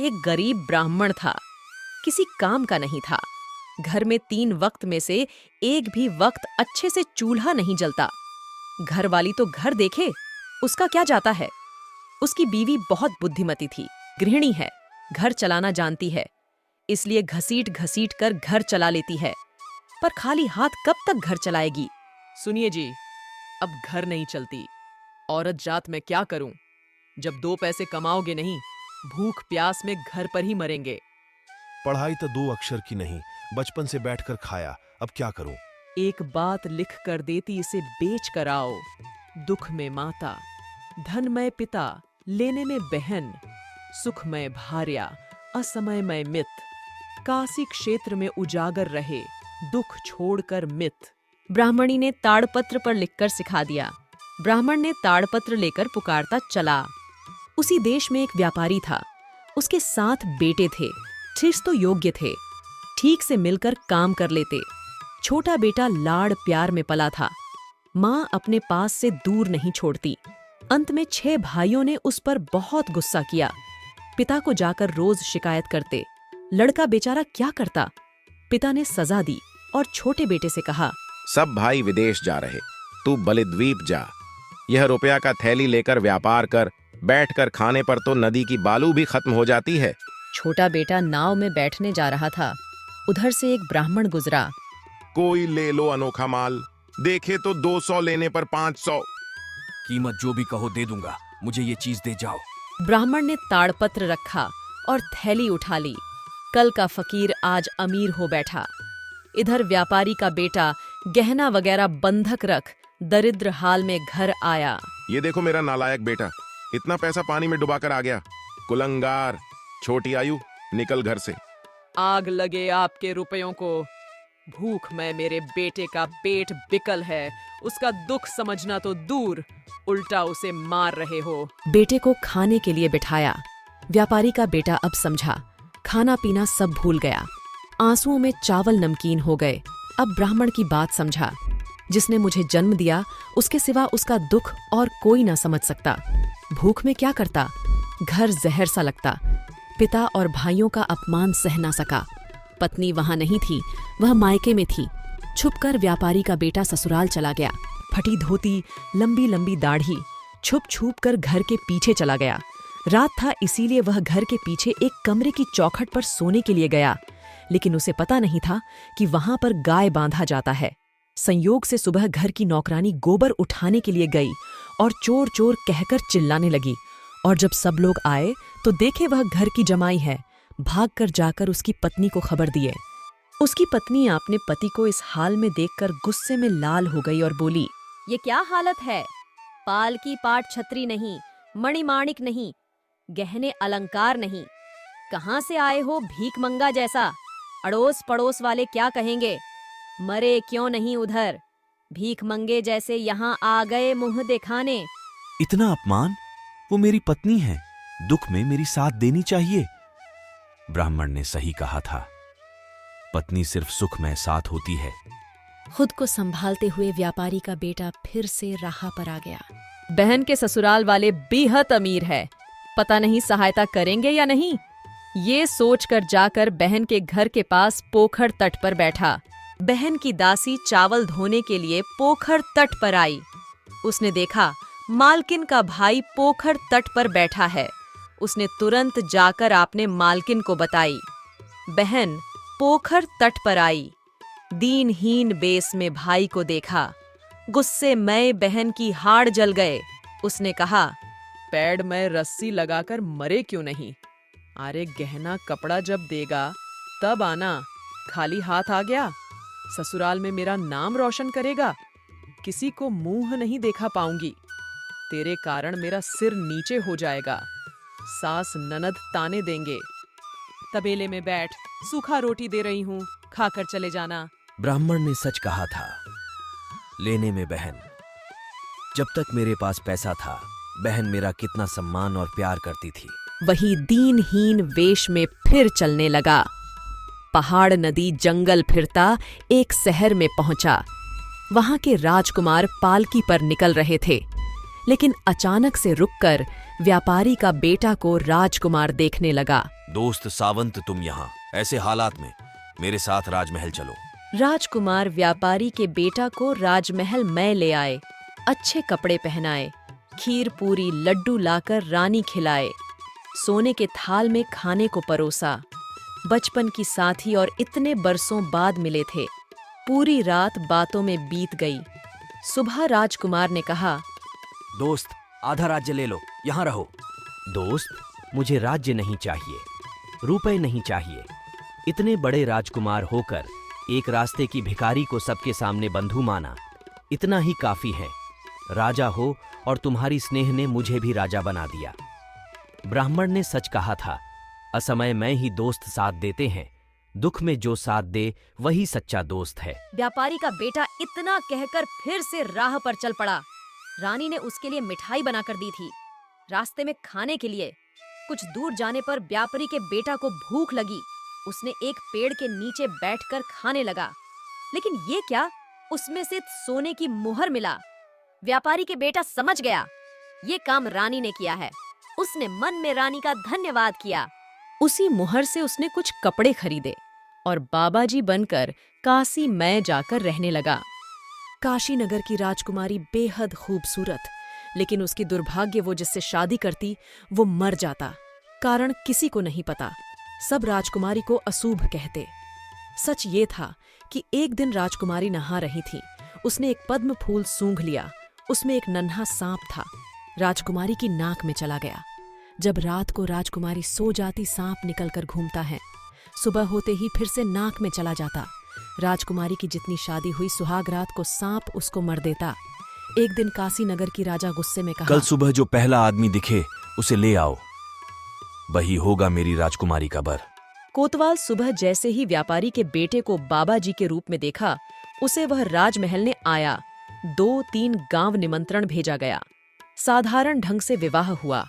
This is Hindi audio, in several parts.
एक गरीब ब्राह्मण था, किसी काम का नहीं था। घर में 3 वक्त में से एक भी वक्त अच्छे से चूल्हा नहीं जलता। घर वाली तो घर देखे, उसका क्या जाता है। उसकी बीवी बहुत बुद्धिमती थी, गृहिणी है, घर चलाना जानती है, इसलिए घसीट घसीट कर घर चला लेती है। पर खाली हाथ कब तक घर चलाएगी। सुनिए जी, अब घर नहीं चलती। औरत जात मैं क्या करूं? जब 2 पैसे कमाओगे नहीं, भूख प्यास में घर पर ही मरेंगे। पढ़ाई तो 2 अक्षर की नहीं, बचपन से बैठकर खाया, अब क्या करूं? एक बात लिख कर देती, इसे बेच कर आओ। दुख में माता, धनमय पिता, लेने में बहन, सुखमय भार्या, असमयमय मित, काशी क्षेत्र में उजागर रहे, दुख छोड़कर मित। ब्राह्मणी ने ताड़पत्र पर लिखकर सिखा दिया। ब्राह्मण ने ताड़पत्र लेकर पुकारता चला। उसी देश में एक व्यापारी था, उसके 7 बेटे थे, ठीक तो योग्य थे, ठीक से मिलकर काम कर लेते। छोटा बेटा लाड़ प्यार में पला था, माँ अपने पास से दूर नहीं छोड़ती। अंत में 6 भाइयों ने उस पर बहुत गुस्सा किया। पिता को जाकर रोज शिकायत करते। लड़का बेचारा क्या करता। पिता ने सजा दी और छोटे बेटे से कहा, सब भाई विदेश जा रहे, तू बलिद्वीप जा। यह रुपया का थैली लेकर व्यापार कर, बैठकर खाने पर तो नदी की बालू भी खत्म हो जाती है। छोटा बेटा नाव में बैठने जा रहा था, उधर से एक ब्राह्मण गुजरा। कोई ले लो अनोखा माल, देखे तो 200 लेने पर 500। कीमत जो भी कहो दे दूंगा, मुझे ये चीज दे जाओ। ब्राह्मण ने ताड़पत्र रखा और थैली उठा ली। कल का फकीर आज अमीर हो बैठा। इधर व्यापारी का बेटा गहना वगैरह बंधक रख दरिद्र हाल में घर आया। ये देखो मेरा नालायक बेटा, इतना पैसा पानी में डुबाकर आ गया। कुलंगार, छोटी आयु, निकल घर से। आग लगे आपके रुपयों को। भूख में मेरे बेटे का पेट बिकल है, उसका दुख समझना तो दूर, उल्टा उसे मार रहे हो। बेटे को खाने के लिए बिठाया। व्यापारी का बेटा अब समझा, खाना पीना सब भूल गया। आंसुओं में चावल नमकीन हो गए। अब ब्राह्मण की बात समझा, जिसने मुझे जन्म दिया उसके सिवा उसका दुख और कोई ना समझ सकता। भूख में क्या करता, घर जहर सा लगता। पिता और भाइयों का अपमान सह ना सका। पत्नी वहां नहीं थी, वह मायके में थी। छुपकर व्यापारी का बेटा ससुराल चला गया। फटी धोती, लंबी लंबी दाढ़ी, छुप छुप कर घर के पीछे चला गया। रात था, इसीलिए वह घर के पीछे एक कमरे की चौखट पर सोने के लिए गया, लेकिन उसे पता नहीं था कि वहां पर गाय बांधा जाता है। संयोग से सुबह घर की नौकरानी गोबर उठाने के लिए गई और चोर चोर कहकर चिल्लाने लगी। और जब सब लोग आए तो देखे वह घर की जमाई है। भागकर जाकर उसकी पत्नी को खबर दिए। उसकी पत्नी अपने पति को इस हाल में देखकर गुस्से में लाल हो गई और बोली, ये क्या हालत है? पाल की पाट छतरी नहीं, मणिमाणिक नहीं, गहने अलंकार नहीं, कहाँ से आए हो भीख मंगा जैसा? अड़ोस पड़ोस वाले क्या कहेंगे? मरे क्यों नहीं उधर? भीख मंगे जैसे यहाँ आ गए मुंह दिखाने। इतना अपमान? वो मेरी पत्नी है, दुख में मेरी साथ देनी चाहिए। ब्राह्मण ने सही कहा था, पत्नी सिर्फ सुख में साथ होती है। खुद को संभालते हुए व्यापारी का बेटा फिर से राह पर आ गया। बहन के ससुराल वाले बेहद अमीर है, पता नहीं सहायता करेंगे या नहीं। ये सोचकर जाकर बहन के घर के पास पोखर तट पर बैठा। बहन की दासी चावल धोने के लिए पोखर तट पर आई। उसने देखा मालकिन का भाई पोखर तट पर बैठा है। उसने तुरंत जाकर आपने मालकिन को बताई। बहन पोखर तट पर आई। दीनहीन बेस में भाई को देखा। गुस्से में बहन की हाड़ जल गए। उसने कहा, पैड में रस्सी लगाकर मरे क्यों नहीं? अरे गहना कपड़ा जब देगा तब आना, खाली हाथ आ गया। ससुराल में मेरा नाम रोशन करेगा, किसी को मुंह नहीं देखा पाऊंगी। तेरे कारण मेरा सिर नीचे हो जाएगा, सास ननद ताने देंगे। तबेले में बैठ, सूखा रोटी दे रही हूँ, खाकर चले जाना। ब्राह्मण ने सच कहा था। लेने में बहन। जब तक मेरे पास पैसा था, बहन मेरा कितना सम्मान और प्यार करती थी। वही दीनहीन वेश में फिर चलने लगा। पहाड़ नदी जंगल फिरता एक शहर में पहुंचा। वहां के राजकुमार पालकी पर निकल रहे थे, लेकिन अचानक से रुककर व्यापारी का बेटा को राजकुमार देखने लगा। दोस्त सावंत, तुम यहाँ ऐसे हालात में मेरे साथ राजमहल चलो। राजकुमार व्यापारी के बेटा को राजमहल में ले आए, अच्छे कपड़े पहनाए, खीर पूरी लड्डू लाकर रानी खिलाए, सोने के थाल में खाने को परोसा। बचपन की साथी और इतने बरसों बाद मिले थे। पूरी रात बातों में बीत गई। सुबह राजकुमार ने कहा, दोस्त, आधा राज्य ले लो, यहाँ रहो। दोस्त, मुझे राज्य नहीं चाहिए, रुपए नहीं चाहिए। इतने बड़े राजकुमार होकर एक रास्ते की भिखारी को सबके सामने बंधु माना, इतना ही काफी है। राजा हो और तुम्हारी स्नेह ने मुझे भी राजा बना दिया। ब्राह्मण ने सच कहा था, असमय में ही दोस्त साथ देते हैं, दुख में जो साथ दे वही सच्चा दोस्त है। व्यापारी का बेटा इतना कहकर फिर से राह पर चल पड़ा। रानी ने उसके लिए मिठाई बनाकर दी थी। रास्ते में खाने के लिए कुछ दूर जाने पर व्यापारी के बेटा को भूख लगी। उसने एक पेड़ के नीचे बैठकर खाने लगा, लेकिन ये क्या, उसमें से सोने की मुहर मिला। व्यापारी के बेटा समझ गया, ये काम रानी ने किया है। उसने मन में रानी का धन्यवाद किया। उसी मुहर से उसने कुछ कपड़े खरीदे और बाबाजी बनकर काशी में जाकर रहने लगा। काशी नगर की राजकुमारी बेहद खूबसूरत, लेकिन उसकी दुर्भाग्य वो जिससे शादी करती वो मर जाता। कारण किसी को नहीं पता, सब राजकुमारी को अशुभ कहते। सच ये था कि एक दिन राजकुमारी नहा रही थी। उसने एक पद्म फूल सूंघ लिया, उसमें एक नन्हा सांप था। राजकुमारी की नाक में चला गया। जब रात को राजकुमारी सो जाती, सांप निकलकर घूमता है। सुबह होते ही फिर से नाक में चला जाता। राजकुमारी की जितनी शादी हुई, सुहाग रात को सांप उसको मर देता। एक दिन काशी नगर की राजा गुस्से में कहा, कल सुबह जो पहला आदमी दिखे उसे ले आओ, वही होगा मेरी राजकुमारी का बर। कोतवाल सुबह जैसे ही व्यापारी के बेटे को बाबा जी के रूप में देखा, उसे वह राजमहल ने आया। 2-3 गांव निमंत्रण भेजा गया। साधारण ढंग से विवाह हुआ,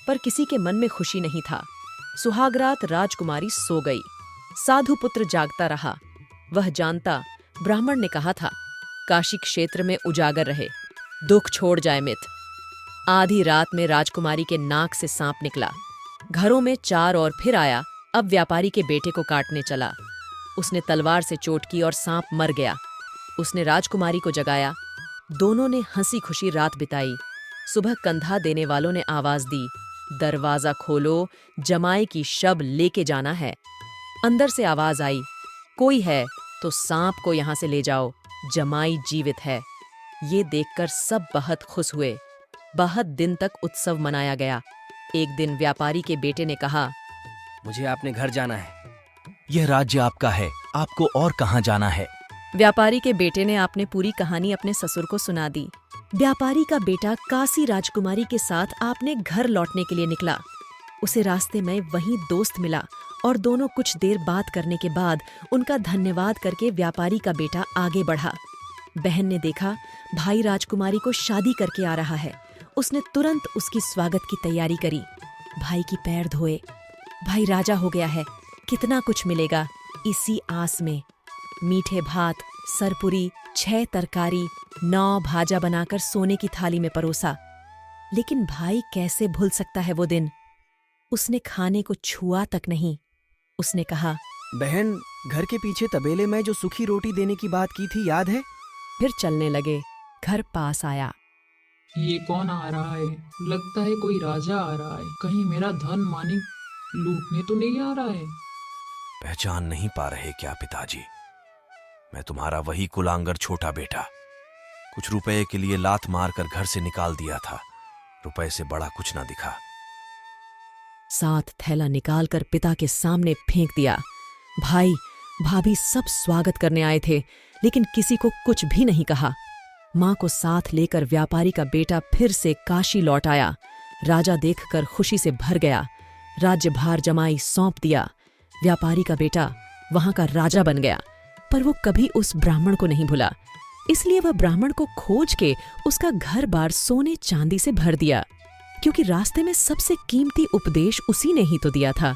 पर किसी के मन में खुशी नहीं था। सुहागरात राजकुमारी सो गई। साधु पुत्र जागता रहा। वह जानता, ब्राह्मण ने कहा था, काशी क्षेत्र में उजागर रहे, दुख छोड़ जाए मित। आधी रात में राजकुमारी के नाक से सांप निकला। घरों में 4 और फिर आया। अब व्यापारी के बेटे को काटने चला। उसने तलवार से चोट की और सांप मर गया। उसने राजकुमारी को जगाया। दोनों ने हंसी खुशी रात बिताई। सुबह कंधा देने वालों ने आवाज दी, दरवाजा खोलो, जमाई की शब लेके जाना है। अंदर से आवाज आई, कोई है तो सांप को यहां से ले जाओ, जमाई जीवित है। ये देखकर सब बहुत खुश हुए। बहुत दिन तक उत्सव मनाया गया। एक दिन व्यापारी के बेटे ने कहा, मुझे अपने घर जाना है। यह राज्य आपका है, आपको और कहाँ जाना है? व्यापारी के बेटे ने आपने पूरी कहानी अपने ससुर को सुना दी। व्यापारी का बेटा काशी राजकुमारी के साथ आपने घर लौटने के लिए निकला। उसे रास्ते में वहीं दोस्त मिला और दोनों कुछ देर बात करने के बाद उनका धन्यवाद करके व्यापारी का बेटा आगे बढ़ा। बहन ने देखा भाई राजकुमारी को शादी करके आ रहा है। उसने तुरंत उसकी स्वागत की तैयारी करी। भाई की पैर धोए। भाई राजा हो गया है, कितना कुछ मिलेगा इसी आस में। मीठे भात, सरपुरी, 6 तरकारी, 9 भाजा बनाकर सोने की थाली में परोसा। लेकिन भाई कैसे भूल सकता है वो दिन। उसने खाने को छुआ तक नहीं। उसने कहा, बहन, घर के पीछे तबेले में जो सूखी रोटी देने की बात की थी, याद है? फिर चलने लगे। घर पास आया। ये कौन आ रहा है? लगता है कोई राजा आ रहा है। कहीं मेरा धन मानिक लूटने तो नहीं आ रहा है? पहचान नहीं पा रहे क्या पिताजी? मैं तुम्हारा वही कुलांगर छोटा बेटा। कुछ रुपए के लिए लात मारकर घर से निकाल दिया था। रुपए से बड़ा कुछ ना दिखा। 7 थैला निकालकर पिता के सामने फेंक दिया। भाई भाभी सब स्वागत करने आए थे, लेकिन किसी को कुछ भी नहीं कहा। माँ को साथ लेकर व्यापारी का बेटा फिर से काशी लौट आया। राजा देखकर खुशी से भर गया। राज्यभार जमाई सौंप दिया। व्यापारी का बेटा वहां का राजा बन गया। पर वो कभी उस ब्राह्मण को नहीं भुला। इसलिए वह ब्राह्मण को खोज के उसका घर बार सोने चांदी से भर दिया, क्योंकि रास्ते में सबसे कीमती उपदेश उसी ने ही तो दिया था।